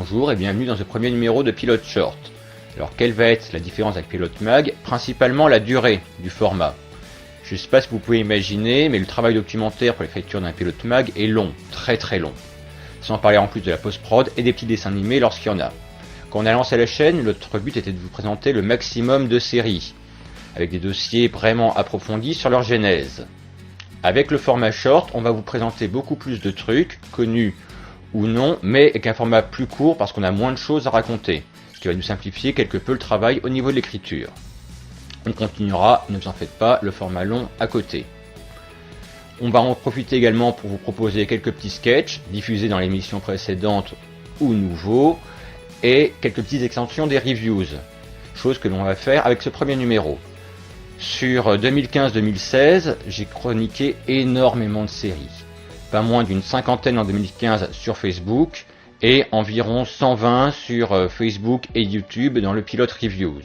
bonjour et bienvenue dans ce premier numéro de Pilot Short. Alors quelle va être la différence avec Pilot Mag? Principalement la durée du format. Je ne sais pas si vous pouvez imaginer, mais le travail documentaire pour l'écriture d'un Pilot Mag est long, très très long. Sans parler en plus de la post-prod et des petits dessins animés lorsqu'il y en a. Quand on a lancé la chaîne, notre but était de vous présenter le maximum de séries, avec des dossiers vraiment approfondis sur leur genèse. Avec le format short, on va vous présenter beaucoup plus de trucs, connus ou non, mais avec un format plus court parce qu'on a moins de choses à raconter, ce qui va nous simplifier quelque peu le travail au niveau de l'écriture. On continuera, ne vous en faites pas, le format long à côté. On va en profiter également pour vous proposer quelques petits sketchs diffusés dans l'émission précédente ou nouveaux, et quelques petites extensions des reviews, chose que l'on va faire avec ce premier numéro. Sur 2015-2016, j'ai chroniqué énormément de séries. Pas moins d'une cinquantaine en 2015 sur Facebook et environ 120 sur Facebook et YouTube dans le Pilot Reviews.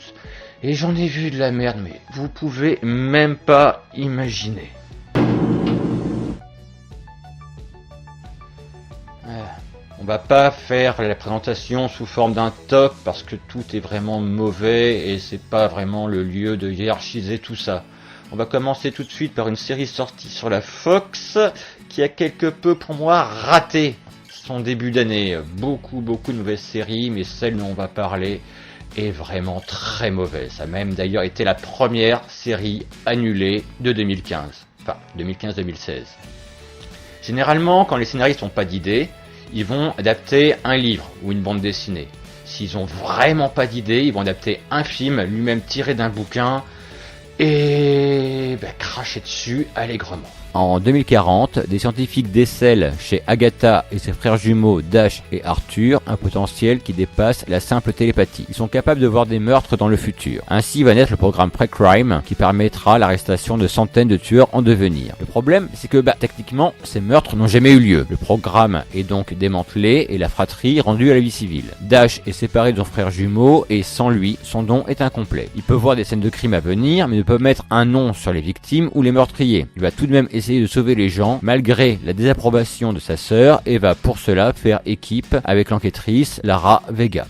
Et j'en ai vu de la merde, mais vous pouvez même pas imaginer. On va pas faire la présentation sous forme d'un top parce que tout est vraiment mauvais et c'est pas vraiment le lieu de hiérarchiser tout ça. On va commencer tout de suite par une série sortie sur la Fox qui a quelque peu pour moi raté son début d'année. Beaucoup de mauvaises séries, mais celle dont on va parler est vraiment très mauvaise. Ça a même d'ailleurs été la première série annulée de 2015. Enfin, 2015-2016. Généralement, quand les scénaristes n'ont pas d'idée, ils vont adapter un livre ou une bande dessinée. S'ils ont vraiment pas d'idée, ils vont adapter un film lui-même tiré d'un bouquin et cracher dessus allègrement. En 2040, des scientifiques décèlent chez Agatha et ses frères jumeaux Dash et Arthur un potentiel qui dépasse la simple télépathie. Ils sont capables de voir des meurtres dans le futur. Ainsi va naître le programme Pre-Crime qui permettra l'arrestation de centaines de tueurs en devenir. Le problème, c'est que techniquement, ces meurtres n'ont jamais eu lieu. Le programme est donc démantelé et la fratrie rendue à la vie civile. Dash est séparé de son frère jumeau et sans lui, son don est incomplet. Il peut voir des scènes de crime à venir mais ne peut mettre un nom sur les victimes ou les meurtriers. Il va tout de même essayer de sauver les gens malgré la désapprobation de sa sœur et va pour cela faire équipe avec l'enquêtrice Lara Vega.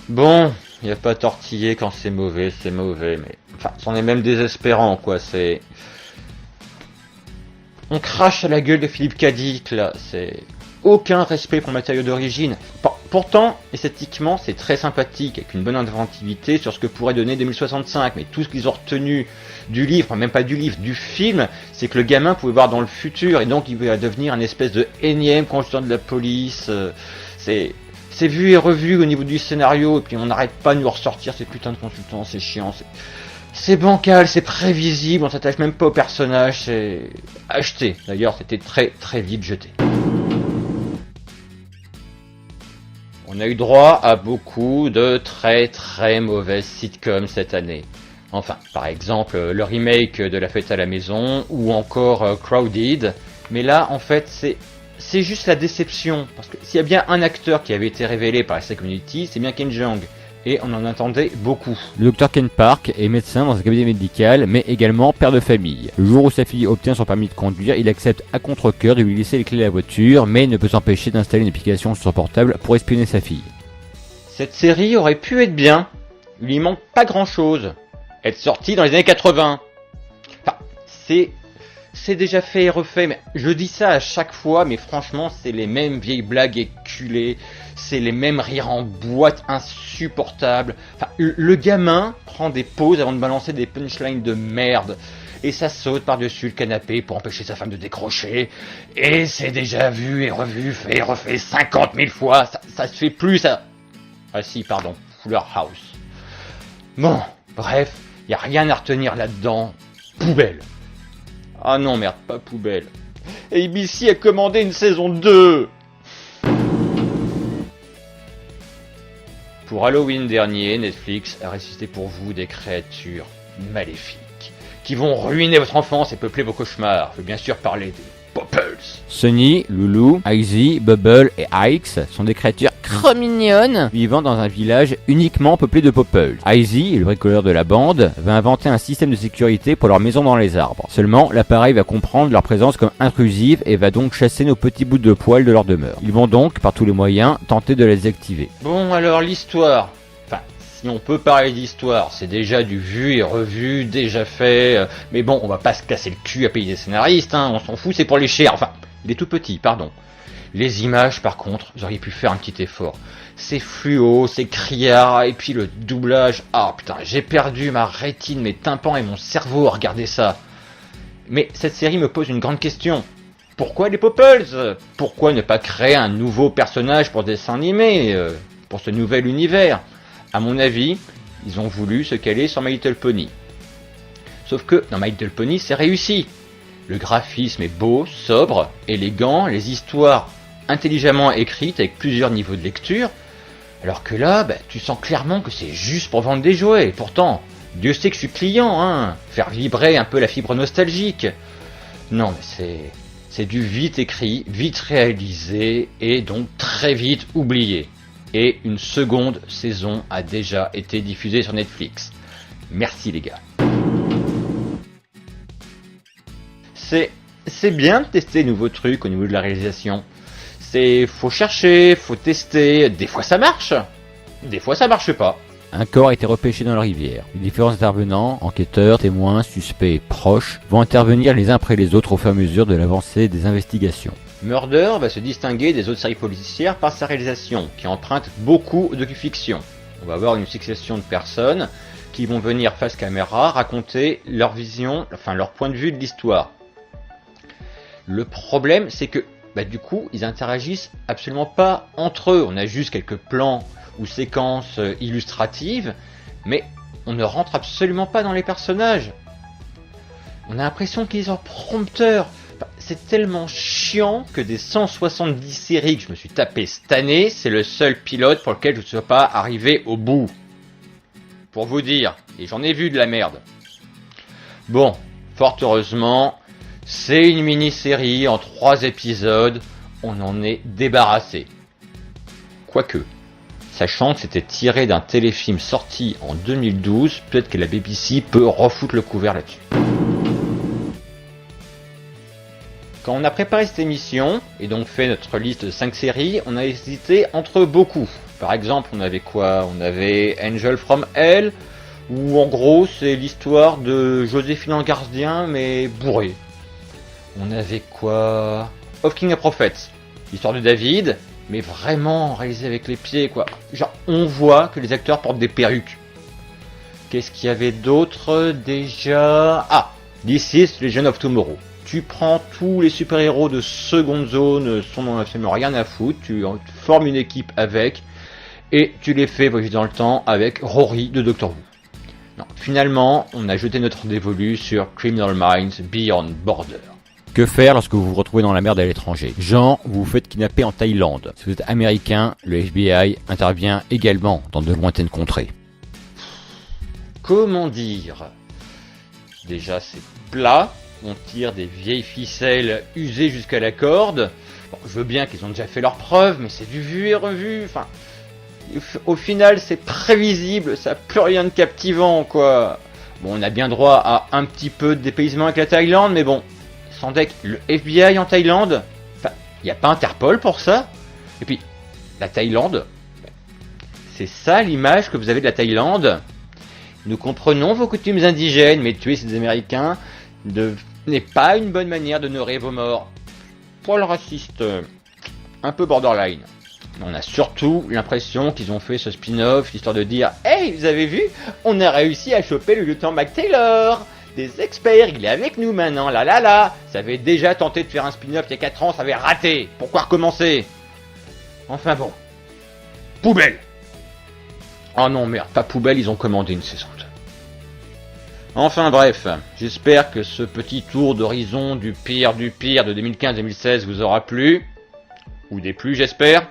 Bon, il n'y a pas à tortiller quand c'est mauvais, mais enfin, c'en est même désespérant quoi, c'est... On crache à la gueule de Philippe Cadic là, c'est... Aucun respect pour le matériau d'origine. Pourtant, esthétiquement, c'est très sympathique, avec une bonne inventivité sur ce que pourrait donner 2065. Mais tout ce qu'ils ont retenu du livre, enfin même pas du livre, du film, c'est que le gamin pouvait voir dans le futur, et donc il va devenir un espèce de énième consultant de la police. C'est vu et revu au niveau du scénario, et puis on n'arrête pas de nous ressortir ces putains de consultants, c'est chiant. C'est bancal, c'est prévisible, on s'attache même pas au personnage, c'est acheté. D'ailleurs, c'était très vite jeté. On a eu droit à beaucoup de très mauvaises sitcoms cette année. Enfin, par exemple, le remake de La Fête à la Maison, ou encore Crowded. Mais là, en fait, c'est juste la déception. Parce que s'il y a bien un acteur qui avait été révélé par la Community, c'est bien Ken Jeong. Et on en attendait beaucoup. Le docteur Ken Park est médecin dans un cabinet médical, mais également père de famille. Le jour où sa fille obtient son permis de conduire, il accepte à contre-cœur de lui laisser les clés de la voiture, mais ne peut s'empêcher d'installer une application sur son portable pour espionner sa fille. Cette série aurait pu être bien. Il lui manque pas grand-chose. Être sortie dans les années 80. Enfin, c'est déjà fait et refait, mais je dis ça à chaque fois, mais franchement, c'est les mêmes vieilles blagues éculées, c'est les mêmes rires en boîte insupportables. Enfin, le gamin prend des pauses avant de balancer des punchlines de merde, et ça saute par-dessus le canapé pour empêcher sa femme de décrocher, et c'est déjà vu et revu, fait et refait 50 000 fois, ça se fait plus, ça... Ah si, pardon, Fuller House. Bon, bref, y a rien à retenir là-dedans, poubelle. Ah non, merde, pas poubelle. ABC a commandé une saison 2. Pour Halloween dernier, Netflix a ressuscité pour vous des créatures maléfiques qui vont ruiner votre enfance et peupler vos cauchemars. Je veux bien sûr parler Popples. Sunny, Loulou, Izzy, Bubble et Ix sont des créatures mignonnes vivant dans un village uniquement peuplé de Popples. Izzy, le bricoleur de la bande, va inventer un système de sécurité pour leur maison dans les arbres. Seulement, l'appareil va comprendre leur présence comme intrusive et va donc chasser nos petits bouts de poils de leur demeure. Ils vont donc, par tous les moyens, tenter de les désactiver. Bon, alors l'histoire. Enfin, si on peut parler d'histoire, c'est déjà du vu et revu, déjà fait. Mais bon, on va pas se casser le cul à payer des scénaristes, hein, on s'en fout, c'est pour les chers. Enfin, il est tout petit, pardon. Les images, par contre, vous auriez pu faire un petit effort. C'est fluo, c'est criard, et puis le doublage. Ah putain, j'ai perdu ma rétine, mes tympans et mon cerveau à regarder ça. Mais cette série me pose une grande question. Pourquoi les Popples? Pourquoi ne pas créer un nouveau personnage pour dessin animé, pour ce nouvel univers? À mon avis, ils ont voulu se caler sur My Little Pony. Sauf que dans My Little Pony, c'est réussi. Le graphisme est beau, sobre, élégant, les histoires intelligemment écrites avec plusieurs niveaux de lecture. Alors que là, tu sens clairement que c'est juste pour vendre des jouets. Et pourtant, Dieu sait que je suis client, hein. Faire vibrer un peu la fibre nostalgique. Non, mais c'est du vite écrit, vite réalisé et donc très vite oublié. Et une seconde saison a déjà été diffusée sur Netflix. Merci les gars. C'est bien de tester de nouveaux trucs au niveau de la réalisation. Faut chercher, faut tester. Des fois ça marche, des fois ça marche pas. Un corps a été repêché dans la rivière. Les différents intervenants, enquêteurs, témoins, suspects et proches, vont intervenir les uns après les autres au fur et à mesure de l'avancée des investigations. Murder va se distinguer des autres séries policières par sa réalisation, qui emprunte beaucoup de fiction. On va avoir une succession de personnes qui vont venir face caméra raconter leur vision, enfin leur point de vue de l'histoire. Le problème, c'est que du coup, ils interagissent absolument pas entre eux. On a juste quelques plans ou séquences illustratives, mais on ne rentre absolument pas dans les personnages. On a l'impression qu'ils ont prompteur. C'est tellement chiant que des 170 séries que je me suis tapé cette année, c'est le seul pilote pour lequel je ne suis pas arrivé au bout. Pour vous dire, et j'en ai vu de la merde. Bon, fort heureusement, c'est une mini-série en 3 épisodes, on en est débarrassé. Quoique, sachant que c'était tiré d'un téléfilm sorti en 2012, peut-être que la BBC peut refoutre le couvert là-dessus. Quand on a préparé cette émission, et donc fait notre liste de 5 séries, on a hésité entre beaucoup. Par exemple, on avait quoi? On avait Angel from Hell, où en gros c'est l'histoire de Joséphine en gardien, mais bourré. On avait quoi? Of King and Prophets, l'histoire de David, mais vraiment réalisé avec les pieds, quoi. Genre, on voit que les acteurs portent des perruques. Qu'est-ce qu'il y avait d'autre déjà? Ah, This is Legend of Tomorrow. Tu prends tous les super-héros de seconde zone, n'en absolument rien à foutre, tu formes une équipe avec, et tu les fais voyager dans le temps avec Rory de Doctor Who. Non, finalement, on a jeté notre dévolu sur Criminal Minds Beyond Border. Que faire lorsque vous vous retrouvez dans la merde à l'étranger? Genre, vous vous faites kidnapper en Thaïlande. Si vous êtes américain, le FBI intervient également dans de lointaines contrées. Comment dire? Déjà, c'est plat. On tire des vieilles ficelles usées jusqu'à la corde. Bon, je veux bien qu'ils ont déjà fait leurs preuves, mais c'est du vu et revu. Enfin, au final, c'est prévisible. Ça n'a plus rien de captivant, quoi. Bon, on a bien droit à un petit peu de dépaysement avec la Thaïlande, mais bon. Sans deck, le FBI en Thaïlande, il n'y a pas Interpol pour ça. Et puis, la Thaïlande, c'est ça l'image que vous avez de la Thaïlande. Nous comprenons vos coutumes indigènes, mais tuer ces Américains n'est pas une bonne manière d'honorer vos morts. Poil raciste, un peu borderline. On a surtout l'impression qu'ils ont fait ce spin-off, histoire de dire « Hey, vous avez vu? On a réussi à choper le lieutenant McTaylor !» Des experts, il est avec nous maintenant, là. Ça avait déjà tenté de faire un spin-off il y a 4 ans, ça avait raté. Pourquoi recommencer? Enfin bon. Poubelle. Oh non merde, pas poubelle, ils ont commandé une saison 2. Enfin bref, j'espère que ce petit tour d'horizon du pire de 2015-2016 vous aura plu. Ou déplu, j'espère.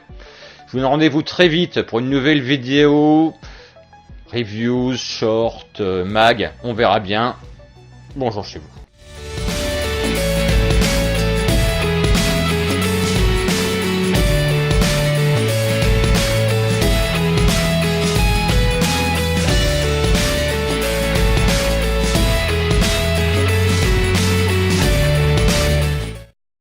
Je vous donne rendez-vous très vite pour une nouvelle vidéo. Reviews, short, mag, on verra bien. Bonjour chez vous.